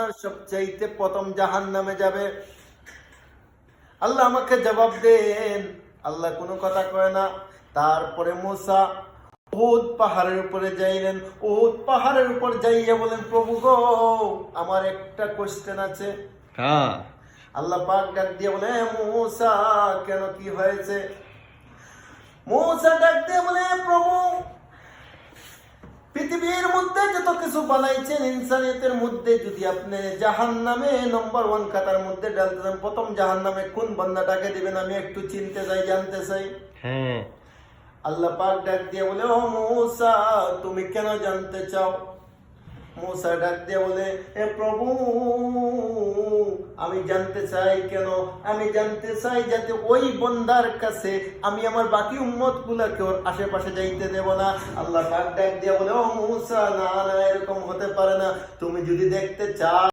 আপনার সবচাইতে প্রথম জাহান্নামে যাবে? আল্লাহ আমাকে জবাব দেন। আল্লাহ কোনো কথা কয় না। তারপরে মূসা উহুদ পাহাড়ের উপরে যাইলেন। উহুদ পাহাড়ের উপর যাইয়া বলেন, প্রভু গো, আমার একটা কোশ্চেন আছে। হ্যাঁ, আল্লাহ পাক ডাক দিয়ে বলে, মূসা কেন, কি হয়েছে? মূসা ডাক দিয়ে বলে, প্রভু, পৃথিবীর মধ্যে যত কিছু বানাইছেন ইনসানিয়তের মধ্যে যদি আপনি জাহান্নামে নম্বর 1 খাতার মধ্যে ডালতে দেন, প্রথম জাহান্নামে কোন বান্দাটাকে দিবেন? আমি একটু চিনতে চাই, জানতে চাই। হ্যাঁ। আল্লাহ পাক ডাক দিয়ে বলে, ও মূসা, তুমি কেন জানতে চাও? মূসা ডাক দিয়ে বলে, এ প্রভু, আমি জানতে চাই। কেন? আমি জানতে চাই যাতে ওই বন্দার কাছে আমি আমার বাকি উম্মত গুলাকে ওর আশেপাশে যাইতে দেব না। আল্লাহ পাক ডাক দিয়ে বলে, ও মূসা, না না, এরকম হতে পারে না। তুমি যদি দেখতে চাও